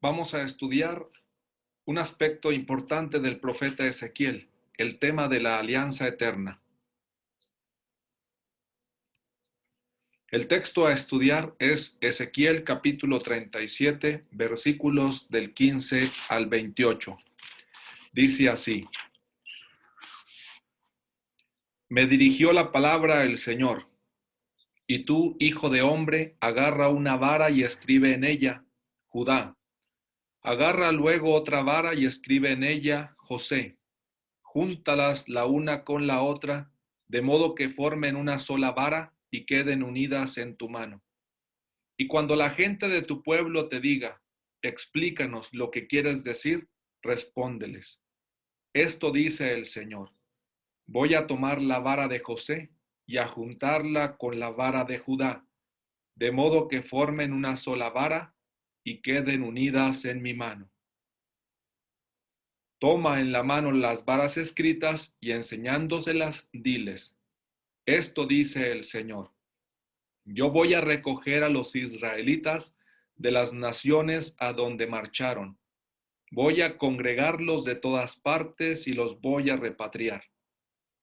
vamos a estudiar un aspecto importante del profeta Ezequiel, el tema de la alianza eterna. El texto a estudiar es Ezequiel capítulo 37, versículos del 15 al 28. Dice así: Me dirigió la palabra el Señor, y tú, hijo de hombre, agarra una vara y escribe en ella, Judá. Agarra luego otra vara y escribe en ella, José. Júntalas la una con la otra, de modo que formen una sola vara y queden unidas en tu mano. Y cuando la gente de tu pueblo te diga, explícanos lo que quieres decir, respóndeles. Esto dice el Señor: voy a tomar la vara de José y a juntarla con la vara de Judá, de modo que formen una sola vara y queden unidas en mi mano. Toma en la mano las varas escritas y enseñándoselas, diles: esto dice el Señor: yo voy a recoger a los israelitas de las naciones a donde marcharon. Voy a congregarlos de todas partes y los voy a repatriar.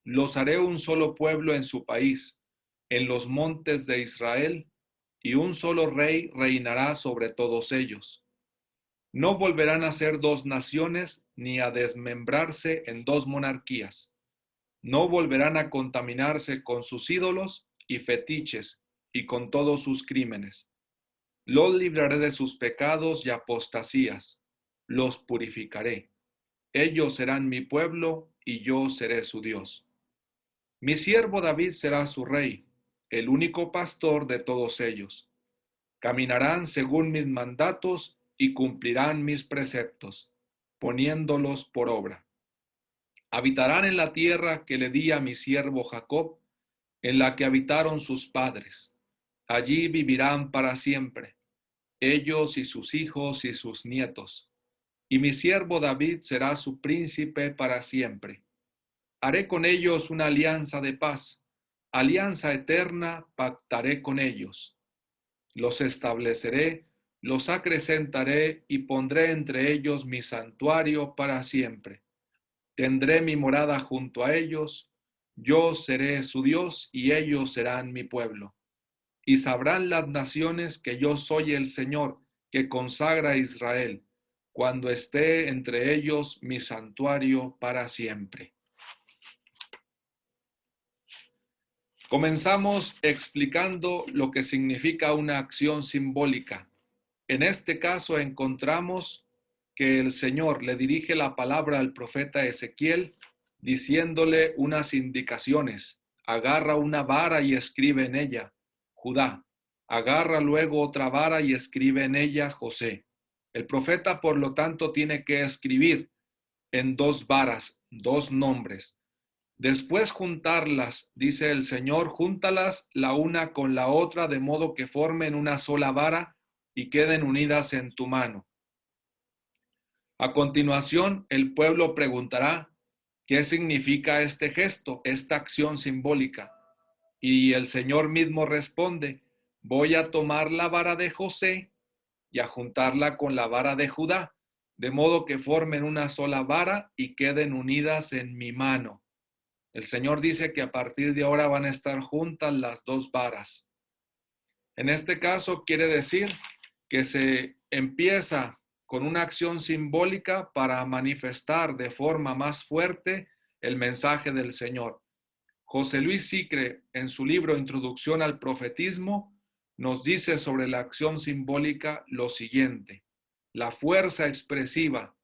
Los haré un solo pueblo en su país, en los montes de Israel, y un solo rey reinará sobre todos ellos. No volverán a ser dos naciones ni a desmembrarse en dos monarquías. No volverán a contaminarse con sus ídolos y fetiches y con todos sus crímenes. Los libraré de sus pecados y apostasías. Los purificaré. Ellos serán mi pueblo y yo seré su Dios. Mi siervo David será su rey, el único pastor de todos ellos. Caminarán según mis mandatos y cumplirán mis preceptos, poniéndolos por obra. Habitarán en la tierra que le di a mi siervo Jacob, en la que habitaron sus padres. Allí vivirán para siempre, ellos y sus hijos y sus nietos. Y mi siervo David será su príncipe para siempre. Haré con ellos una alianza de paz, alianza eterna pactaré con ellos. Los estableceré, los acrecentaré y pondré entre ellos mi santuario para siempre. Tendré mi morada junto a ellos, yo seré su Dios y ellos serán mi pueblo. Y sabrán las naciones que yo soy el Señor, que consagra a Israel, cuando esté entre ellos mi santuario para siempre. Comenzamos explicando lo que significa una acción simbólica. En este caso encontramos que el Señor le dirige la palabra al profeta Ezequiel diciéndole unas indicaciones. Agarra una vara y escribe en ella, Judá. Agarra luego otra vara y escribe en ella, José. El profeta, por lo tanto, tiene que escribir en dos varas, dos nombres. Después juntarlas, dice el Señor, júntalas la una con la otra, de modo que formen una sola vara y queden unidas en tu mano. A continuación, el pueblo preguntará, ¿qué significa este gesto, esta acción simbólica? Y el Señor mismo responde, voy a tomar la vara de José y a juntarla con la vara de Judá, de modo que formen una sola vara y queden unidas en mi mano. El Señor dice que a partir de ahora van a estar juntas las dos varas. En este caso quiere decir que se empieza con una acción simbólica para manifestar de forma más fuerte el mensaje del Señor. José Luis Sicre, en su libro Introducción al Profetismo, nos dice sobre la acción simbólica lo siguiente: la fuerza expresiva,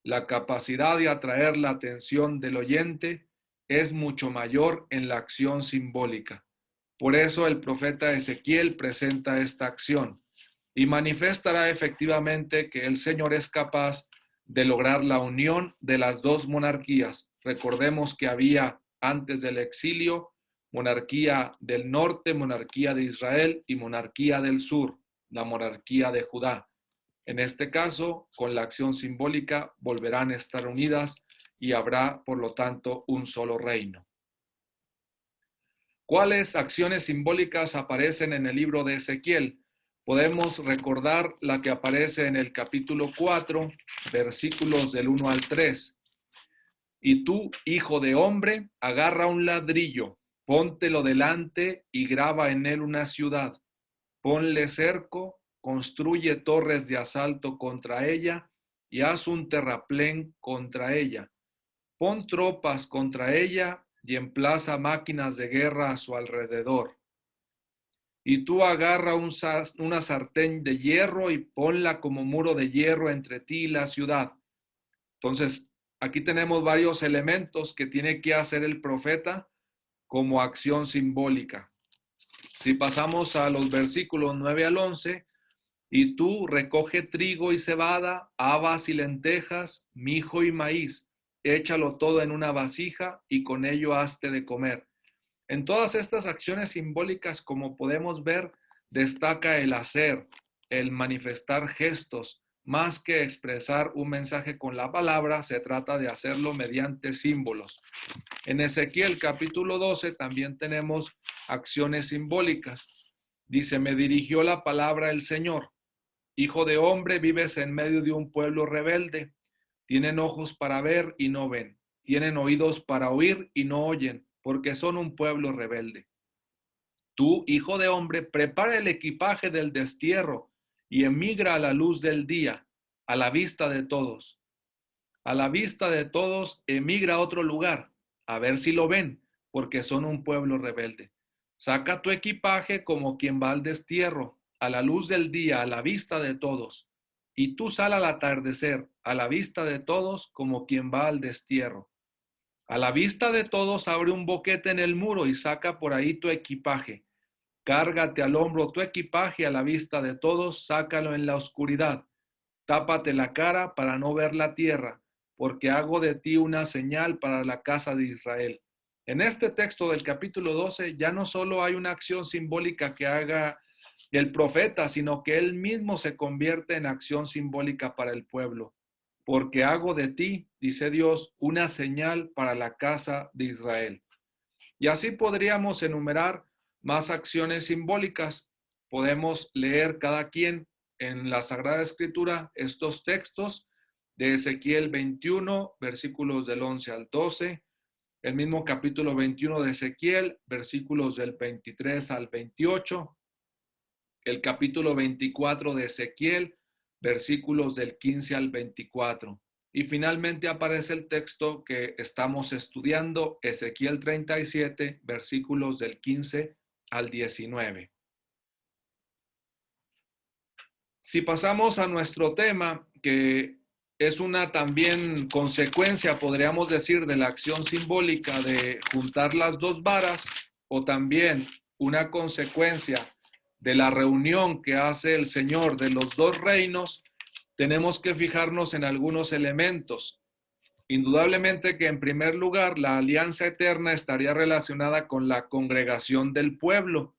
la capacidad de atraer la atención del oyente es mucho mayor en la acción simbólica. Por eso el profeta Ezequiel presenta esta acción y manifestará efectivamente que el Señor es capaz de lograr la unión de las dos monarquías. Recordemos que había antes del exilio monarquía del norte, monarquía de Israel, y monarquía del sur, la monarquía de Judá. En este caso, con la acción simbólica, volverán a estar unidas y habrá, por lo tanto, un solo reino. ¿Cuáles acciones simbólicas aparecen en el libro de Ezequiel? Podemos recordar la que aparece en el capítulo 4, versículos del 1 al 3. Y tú, hijo de hombre, agarra un ladrillo, póntelo delante y graba en él una ciudad. Ponle cerco, construye torres de asalto contra ella y haz un terraplén contra ella. Pon tropas contra ella y emplaza máquinas de guerra a su alrededor. Y tú agarra una sartén de hierro y ponla como muro de hierro entre ti y la ciudad. Entonces, aquí tenemos varios elementos que tiene que hacer el profeta como acción simbólica. Si pasamos a los versículos 9 al 11, y tú recoge trigo y cebada, habas y lentejas, mijo y maíz, échalo todo en una vasija y con ello hazte de comer. En todas estas acciones simbólicas, como podemos ver, destaca el hacer, el manifestar gestos. Más que expresar un mensaje con la palabra, se trata de hacerlo mediante símbolos. En Ezequiel capítulo 12 también tenemos acciones simbólicas. Dice, me dirigió la palabra el Señor. Hijo de hombre, vives en medio de un pueblo rebelde. Tienen ojos para ver y no ven. Tienen oídos para oír y no oyen, porque son un pueblo rebelde. Tú, hijo de hombre, prepara el equipaje del destierro y emigra a la luz del día, a la vista de todos. A la vista de todos, emigra a otro lugar, a ver si lo ven, porque son un pueblo rebelde. Saca tu equipaje como quien va al destierro, a la luz del día, a la vista de todos. Y tú sal al atardecer, a la vista de todos, como quien va al destierro. A la vista de todos, abre un boquete en el muro y saca por ahí tu equipaje. Cárgate al hombro tu equipaje a la vista de todos, sácalo en la oscuridad. Tápate la cara para no ver la tierra, porque hago de ti una señal para la casa de Israel. En este texto del capítulo 12 ya no solo hay una acción simbólica que haga el profeta, sino que él mismo se convierte en acción simbólica para el pueblo. Porque hago de ti, dice Dios, una señal para la casa de Israel. Y así podríamos enumerar más acciones simbólicas. Podemos leer cada quien en la Sagrada Escritura estos textos de Ezequiel 21, versículos del 11 al 12, el mismo capítulo 21 de Ezequiel, versículos del 23 al 28, el capítulo 24 de Ezequiel, versículos del 15 al 24. Y finalmente aparece el texto que estamos estudiando, Ezequiel 37, versículos del 15 al 19. Si pasamos a nuestro tema, que es una también consecuencia, podríamos decir, de la acción simbólica de juntar las dos varas, o también una consecuencia de la reunión que hace el Señor de los dos reinos, tenemos que fijarnos en algunos elementos. Indudablemente que en primer lugar la alianza eterna estaría relacionada con la congregación del pueblo,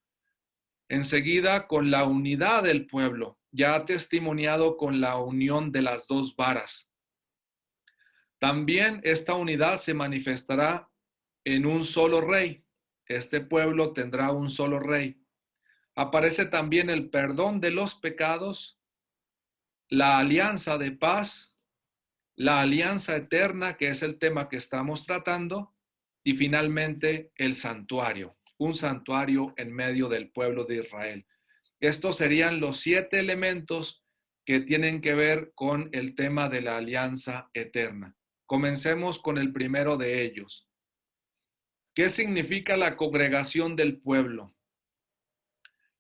enseguida con la unidad del pueblo, ya testimoniado con la unión de las dos varas. También esta unidad se manifestará en un solo rey. Este pueblo tendrá un solo rey. Aparece también el perdón de los pecados, la alianza de paz, la alianza eterna, que es el tema que estamos tratando, y finalmente el santuario, un santuario en medio del pueblo de Israel. Estos serían los 7 elementos que tienen que ver con el tema de la alianza eterna. Comencemos con el primero de ellos. ¿Qué significa la congregación del pueblo?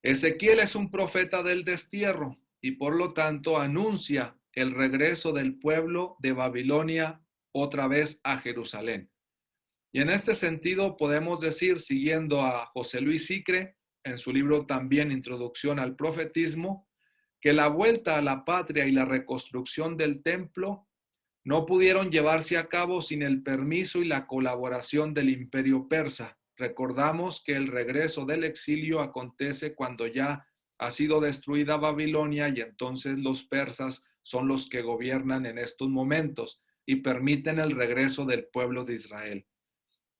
Ezequiel es un profeta del destierro y por lo tanto anuncia el regreso del pueblo de Babilonia otra vez a Jerusalén. Y en este sentido podemos decir, siguiendo a José Luis Sicre, en su libro también Introducción al Profetismo, que la vuelta a la patria y la reconstrucción del templo no pudieron llevarse a cabo sin el permiso y la colaboración del imperio persa. Recordamos que el regreso del exilio acontece cuando ya ha sido destruida Babilonia y entonces los persas son los que gobiernan en estos momentos y permiten el regreso del pueblo de Israel.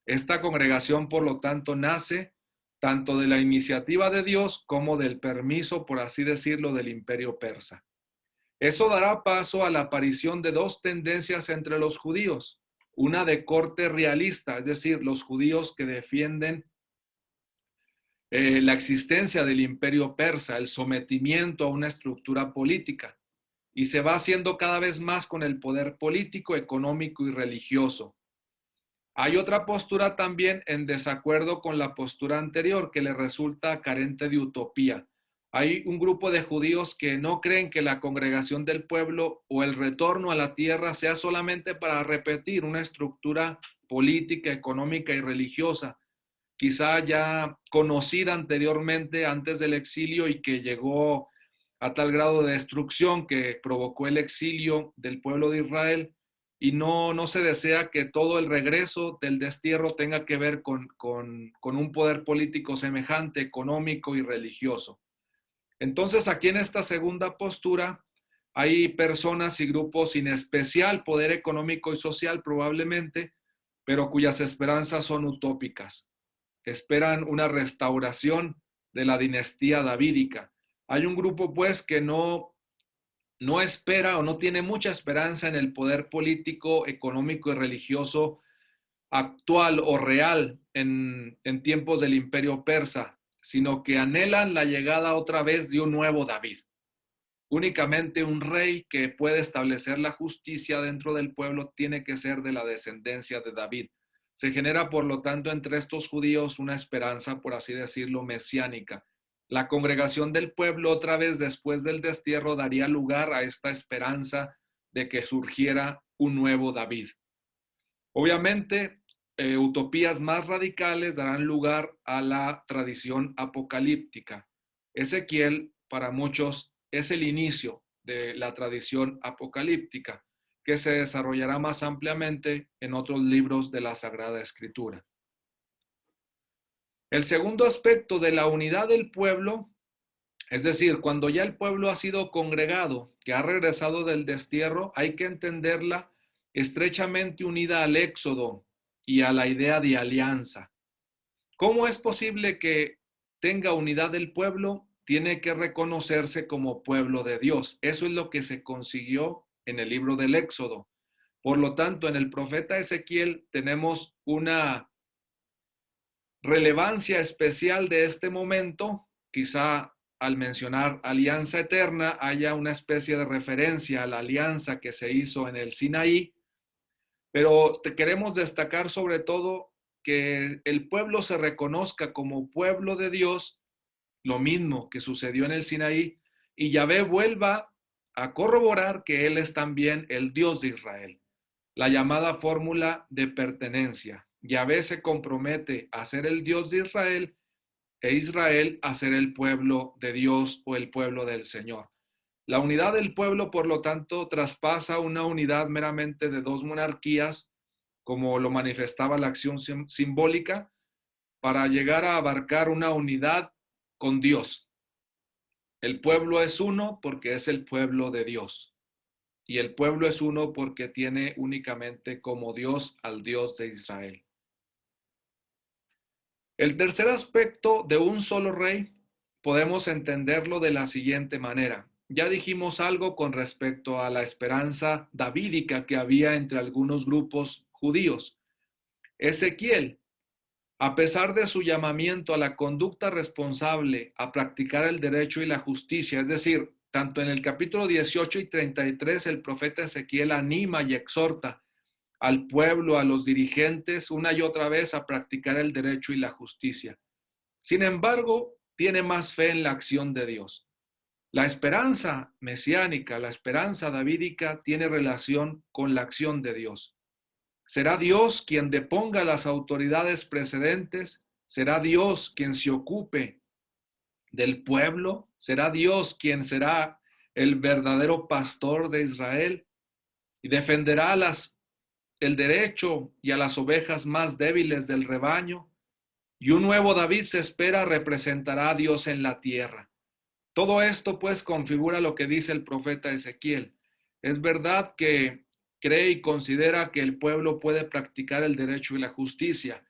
Esta congregación, por lo tanto, nace tanto de la iniciativa de Dios como del permiso, por así decirlo, del imperio persa. Eso dará paso a la aparición de dos tendencias entre los judíos, una de corte realista, es decir, los judíos que defienden la existencia del imperio persa, el sometimiento a una estructura política, y se va haciendo cada vez más con el poder político, económico y religioso. Hay otra postura también en desacuerdo con la postura anterior que le resulta carente de utopía. Hay un grupo de judíos que no creen que la congregación del pueblo o el retorno a la tierra sea solamente para repetir una estructura política, económica y religiosa, quizá ya conocida anteriormente antes del exilio y que llegó a tal grado de destrucción que provocó el exilio del pueblo de Israel, y no se desea que todo el regreso del destierro tenga que ver con un poder político semejante, económico y religioso. Entonces, aquí en esta segunda postura hay personas y grupos sin especial poder económico y social probablemente, pero cuyas esperanzas son utópicas. Esperan una restauración de la dinastía davídica. Hay un grupo pues que no espera o no tiene mucha esperanza en el poder político, económico y religioso actual o real en tiempos del imperio persa, sino que anhelan la llegada otra vez de un nuevo David. Únicamente un rey que puede establecer la justicia dentro del pueblo tiene que ser de la descendencia de David. Se genera, por lo tanto, entre estos judíos una esperanza, por así decirlo, mesiánica. La congregación del pueblo, otra vez después del destierro, daría lugar a esta esperanza de que surgiera un nuevo David. Obviamente, utopías más radicales darán lugar a la tradición apocalíptica. Ezequiel, para muchos, es el inicio de la tradición apocalíptica, que se desarrollará más ampliamente en otros libros de la Sagrada Escritura. El segundo aspecto de la unidad del pueblo, es decir, cuando ya el pueblo ha sido congregado, que ha regresado del destierro, hay que entenderla estrechamente unida al éxodo y a la idea de alianza. ¿Cómo es posible que tenga unidad el pueblo? Tiene que reconocerse como pueblo de Dios. Eso es lo que se consiguió en el libro del Éxodo. Por lo tanto, en el profeta Ezequiel tenemos una relevancia especial de este momento. Quizá al mencionar alianza eterna haya una especie de referencia a la alianza que se hizo en el Sinaí, pero te queremos destacar sobre todo que el pueblo se reconozca como pueblo de Dios, lo mismo que sucedió en el Sinaí, y Yahvé vuelva a corroborar que Él es también el Dios de Israel. La llamada fórmula de pertenencia. Yahvé se compromete a ser el Dios de Israel e Israel a ser el pueblo de Dios o el pueblo del Señor. La unidad del pueblo, por lo tanto, traspasa una unidad meramente de dos monarquías, como lo manifestaba la acción simbólica, para llegar a abarcar una unidad con Dios. El pueblo es uno porque es el pueblo de Dios. Y el pueblo es uno porque tiene únicamente como Dios al Dios de Israel. El tercer aspecto de un solo rey podemos entenderlo de la siguiente manera. Ya dijimos algo con respecto a la esperanza davídica que había entre algunos grupos judíos. Ezequiel, a pesar de su llamamiento a la conducta responsable, a practicar el derecho y la justicia, es decir, tanto en el capítulo 18 y 33 el profeta Ezequiel anima y exhorta al pueblo, a los dirigentes, una y otra vez a practicar el derecho y la justicia. Sin embargo, tiene más fe en la acción de Dios. La esperanza mesiánica, la esperanza davídica tiene relación con la acción de Dios. Será Dios quien deponga las autoridades precedentes, será Dios quien se ocupe del pueblo, será Dios quien será el verdadero pastor de Israel y defenderá el derecho y a las ovejas más débiles del rebaño. Y un nuevo David se espera representará a Dios en la tierra. Todo esto pues configura lo que dice el profeta Ezequiel. Es verdad que cree y considera que el pueblo puede practicar el derecho y la justicia.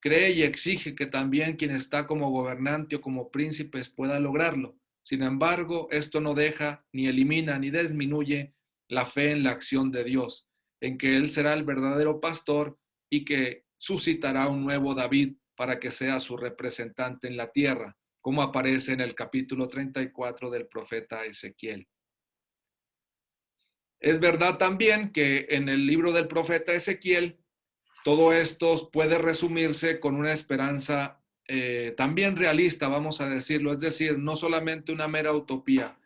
cree y exige que también quien está como gobernante o como príncipes pueda lograrlo. Sin embargo, esto no deja, ni elimina, ni disminuye la fe en la acción de Dios, en que Él será el verdadero pastor y que suscitará un nuevo David para que sea su representante en la tierra, como aparece en el capítulo 34 del profeta Ezequiel. Es verdad también que en el libro del profeta Ezequiel, todo esto puede resumirse con una esperanza también realista, vamos a decirlo, es decir, no solamente una mera utopía,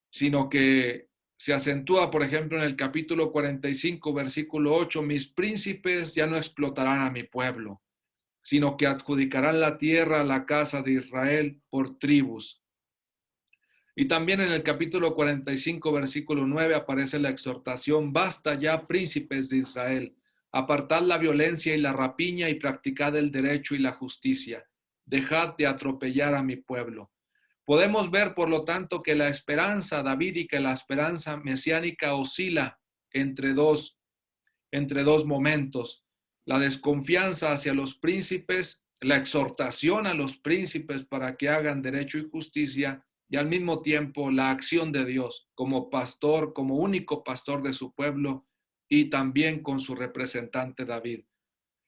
sino que se acentúa, por ejemplo, en el capítulo 45, versículo 8, mis príncipes ya no explotarán a mi pueblo, sino que adjudicarán la tierra a la casa de Israel por tribus. Y también en el capítulo 45, versículo 9, aparece la exhortación, basta ya, príncipes de Israel, apartad la violencia y la rapiña y practicad el derecho y la justicia. Dejad de atropellar a mi pueblo. Podemos ver, por lo tanto, que la esperanza davídica y la esperanza mesiánica oscila entre dos momentos. La desconfianza hacia los príncipes, la exhortación a los príncipes para que hagan derecho y justicia, y al mismo tiempo la acción de Dios como pastor, como único pastor de su pueblo y también con su representante David.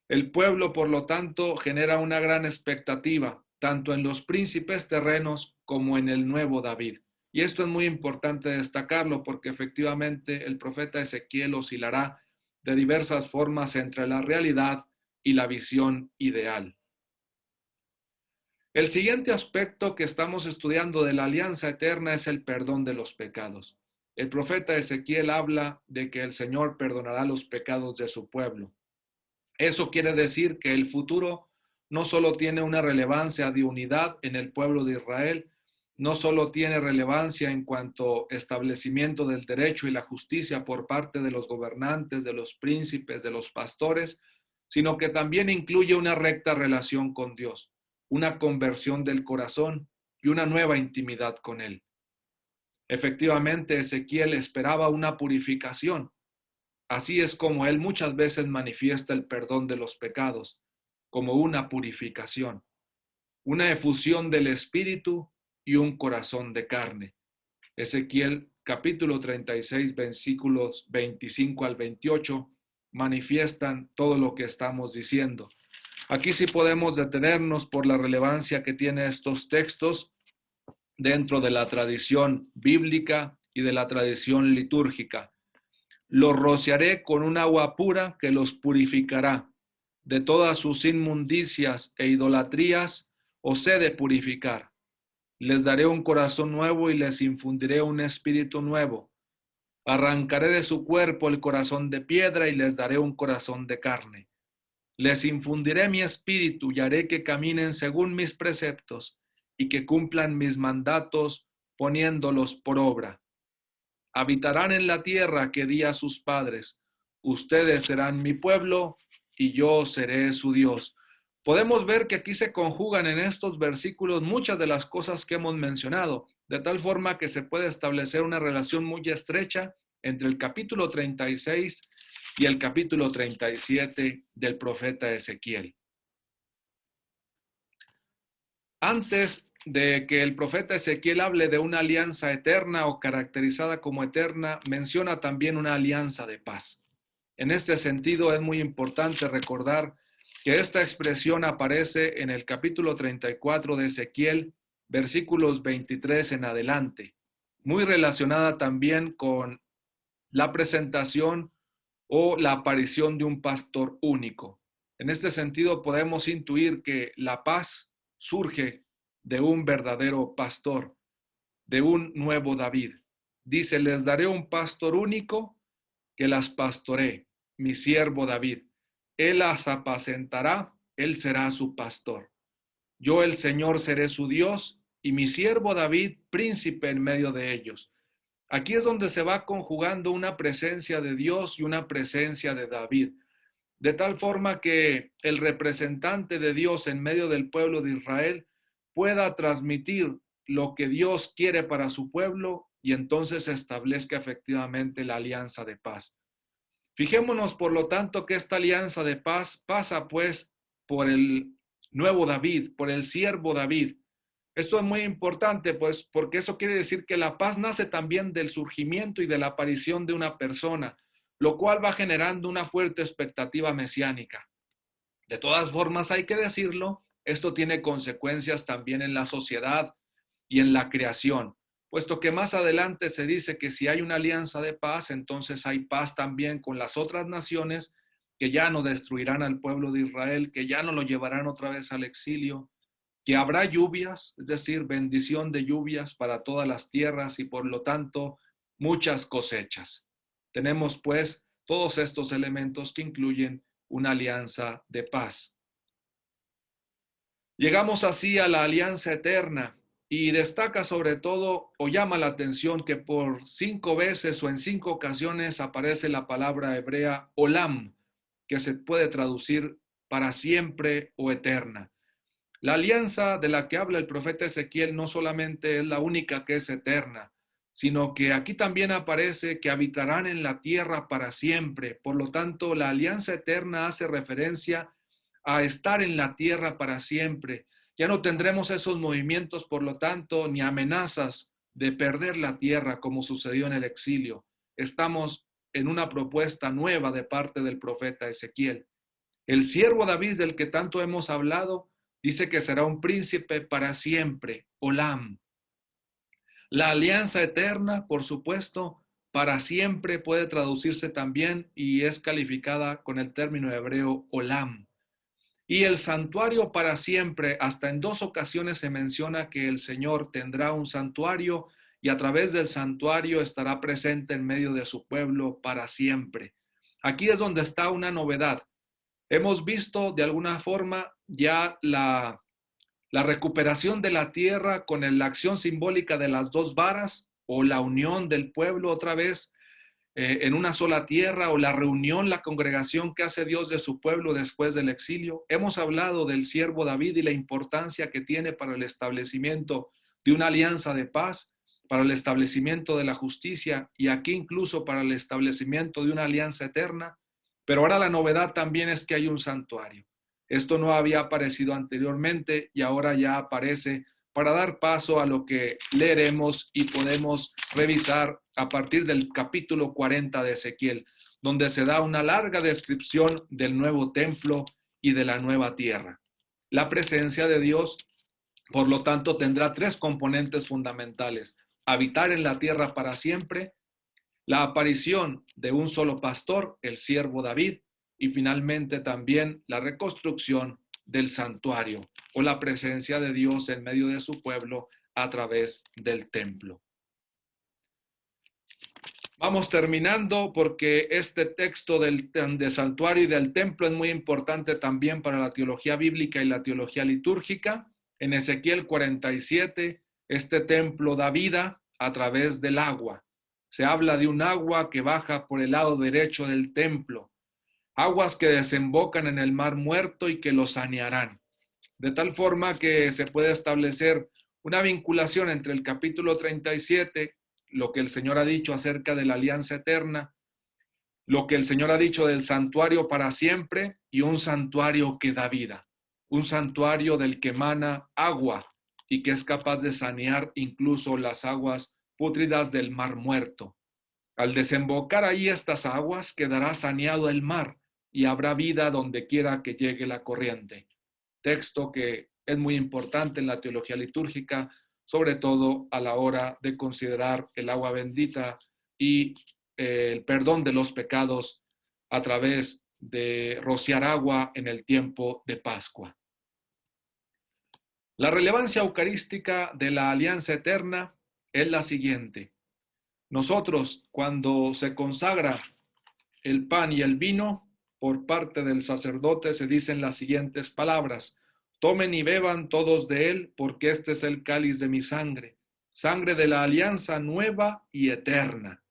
El pueblo, por lo tanto, genera una gran expectativa, tanto en los príncipes terrenos como en el nuevo David. Y esto es muy importante destacarlo porque efectivamente el profeta Ezequiel oscilará de diversas formas entre la realidad y la visión ideal. El siguiente aspecto que estamos estudiando de la alianza eterna es el perdón de los pecados. El profeta Ezequiel habla de que el Señor perdonará los pecados de su pueblo. Eso quiere decir que el futuro no solo tiene una relevancia de unidad en el pueblo de Israel, no solo tiene relevancia en cuanto a establecimiento del derecho y la justicia por parte de los gobernantes, de los príncipes, de los pastores, sino que también incluye una recta relación con Dios, una conversión del corazón y una nueva intimidad con Él. Efectivamente, Ezequiel esperaba una purificación. Así es como Él muchas veces manifiesta el perdón de los pecados, como una purificación, una efusión del Espíritu y un corazón de carne. Ezequiel capítulo 36, versículos 25 al 28 manifiestan todo lo que estamos diciendo. Aquí sí podemos detenernos por la relevancia que tienen estos textos dentro de la tradición bíblica y de la tradición litúrgica. Los rociaré con un agua pura que los purificará. De todas sus inmundicias e idolatrías os he de purificar. Les daré un corazón nuevo y les infundiré un espíritu nuevo. Arrancaré de su cuerpo el corazón de piedra y les daré un corazón de carne. Les infundiré mi espíritu y haré que caminen según mis preceptos y que cumplan mis mandatos poniéndolos por obra. Habitarán en la tierra que di a sus padres. Ustedes serán mi pueblo y yo seré su Dios. Podemos ver que aquí se conjugan en estos versículos muchas de las cosas que hemos mencionado, de tal forma que se puede establecer una relación muy estrecha entre el capítulo 36 y el capítulo 37 del profeta Ezequiel. Antes de que el profeta Ezequiel hable de una alianza eterna o caracterizada como eterna, menciona también una alianza de paz. En este sentido, es muy importante recordar que esta expresión aparece en el capítulo 34 de Ezequiel, versículos 23 en adelante, muy relacionada también con la presentación o la aparición de un pastor único. En este sentido, podemos intuir que la paz surge de un verdadero pastor, de un nuevo David. Dice, les daré un pastor único que las pastoree, mi siervo David. Él las apacentará, él será su pastor. Yo el Señor seré su Dios y mi siervo David príncipe en medio de ellos. Aquí es donde se va conjugando una presencia de Dios y una presencia de David, de tal forma que el representante de Dios en medio del pueblo de Israel pueda transmitir lo que Dios quiere para su pueblo y entonces se establezca efectivamente la alianza de paz. Fijémonos, por lo tanto, que esta alianza de paz pasa pues por el nuevo David, por el siervo David. Esto es muy importante, pues, porque eso quiere decir que la paz nace también del surgimiento y de la aparición de una persona, lo cual va generando una fuerte expectativa mesiánica. De todas formas, hay que decirlo, esto tiene consecuencias también en la sociedad y en la creación, puesto que más adelante se dice que si hay una alianza de paz, entonces hay paz también con las otras naciones que ya no destruirán al pueblo de Israel, que ya no lo llevarán otra vez al exilio, que habrá lluvias, es decir, bendición de lluvias para todas las tierras y por lo tanto muchas cosechas. Tenemos pues todos estos elementos que incluyen una alianza de paz. Llegamos así a la alianza eterna y destaca sobre todo o llama la atención que por 5 veces o en 5 ocasiones aparece la palabra hebrea olam, que se puede traducir para siempre o eterna. La alianza de la que habla el profeta Ezequiel no solamente es la única que es eterna, sino que aquí también aparece que habitarán en la tierra para siempre. Por lo tanto, la alianza eterna hace referencia a estar en la tierra para siempre. Ya no tendremos esos movimientos, por lo tanto, ni amenazas de perder la tierra como sucedió en el exilio. Estamos en una propuesta nueva de parte del profeta Ezequiel. El siervo David del que tanto hemos hablado dice que será un príncipe para siempre, Olam. La alianza eterna, por supuesto, para siempre puede traducirse también y es calificada con el término hebreo Olam. Y el santuario para siempre, hasta en 2 ocasiones se menciona que el Señor tendrá un santuario y a través del santuario estará presente en medio de su pueblo para siempre. Aquí es donde está una novedad. Hemos visto de alguna forma ya la recuperación de la tierra con la acción simbólica de las 2 varas o la unión del pueblo otra vez en una sola tierra o la reunión, la congregación que hace Dios de su pueblo después del exilio. Hemos hablado del siervo David y la importancia que tiene para el establecimiento de una alianza de paz, para el establecimiento de la justicia y aquí incluso para el establecimiento de una alianza eterna. Pero ahora la novedad también es que hay un santuario. Esto no había aparecido anteriormente y ahora ya aparece para dar paso a lo que leeremos y podemos revisar a partir del capítulo 40 de Ezequiel, donde se da una larga descripción del nuevo templo y de la nueva tierra. La presencia de Dios, por lo tanto, tendrá 3 componentes fundamentales: habitar en la tierra para siempre, la aparición de un solo pastor, el siervo David, y finalmente también la reconstrucción del santuario o la presencia de Dios en medio de su pueblo a través del templo. Vamos terminando porque este texto del santuario y del templo es muy importante también para la teología bíblica y la teología litúrgica. En Ezequiel 47, este templo da vida a través del agua. Se habla de un agua que baja por el lado derecho del templo, aguas que desembocan en el mar muerto y que lo sanearán. De tal forma que se puede establecer una vinculación entre el capítulo 37, lo que el Señor ha dicho acerca de la alianza eterna, lo que el Señor ha dicho del santuario para siempre y un santuario que da vida, un santuario del que emana agua y que es capaz de sanear incluso las aguas pútridas del mar muerto. Al desembocar ahí estas aguas, quedará saneado el mar y habrá vida donde quiera que llegue la corriente. Texto que es muy importante en la teología litúrgica, sobre todo a la hora de considerar el agua bendita y el perdón de los pecados a través de rociar agua en el tiempo de Pascua. La relevancia eucarística de la alianza eterna es la siguiente. Nosotros, cuando se consagra el pan y el vino, por parte del sacerdote se dicen las siguientes palabras: tomen y beban todos de él, porque este es el cáliz de mi sangre, sangre de la alianza nueva y eterna,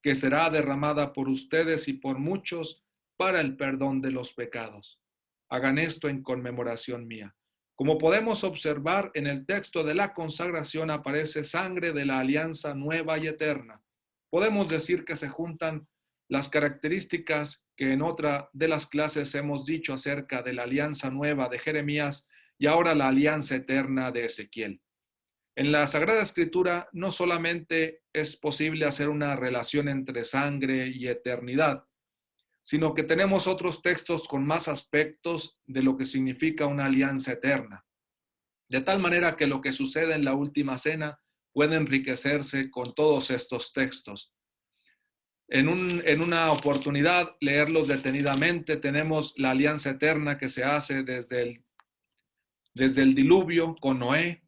que será derramada por ustedes y por muchos para el perdón de los pecados. Hagan esto en conmemoración mía. Como podemos observar en el texto de la consagración aparece sangre de la alianza nueva y eterna. Podemos decir que se juntan las características que en otra de las clases hemos dicho acerca de la alianza nueva de Jeremías y ahora la alianza eterna de Ezequiel. En la Sagrada Escritura no solamente es posible hacer una relación entre sangre y eternidad, sino que tenemos otros textos con más aspectos de lo que significa una alianza eterna. De tal manera que lo que sucede en la última cena puede enriquecerse con todos estos textos. En una oportunidad, leerlos detenidamente, tenemos la alianza eterna que se hace desde el diluvio con Noé,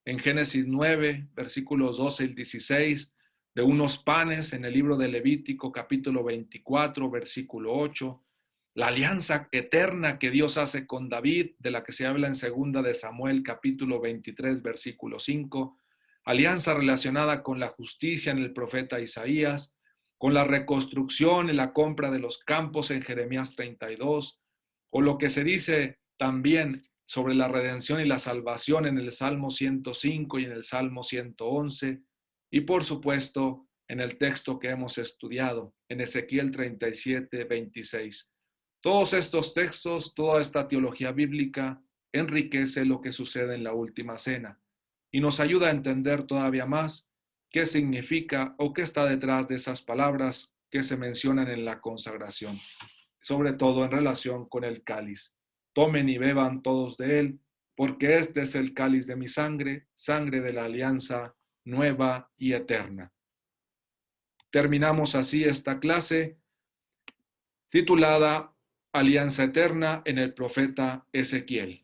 en Génesis 9, versículos 12 y 16, de unos panes en el libro de Levítico, capítulo 24, versículo 8, la alianza eterna que Dios hace con David, de la que se habla en segunda de Samuel, capítulo 23, versículo 5, alianza relacionada con la justicia en el profeta Isaías, con la reconstrucción y la compra de los campos en Jeremías 32, o lo que se dice también sobre la redención y la salvación en el Salmo 105 y en el Salmo 111, y por supuesto en el texto que hemos estudiado, en Ezequiel 37, 26. Todos estos textos, toda esta teología bíblica enriquece lo que sucede en la última cena y nos ayuda a entender todavía más qué significa o qué está detrás de esas palabras que se mencionan en la consagración, sobre todo en relación con el cáliz. Tomen y beban todos de él, porque este es el cáliz de mi sangre, sangre de la alianza nueva y eterna. Terminamos así esta clase titulada Alianza Eterna en el profeta Ezequiel.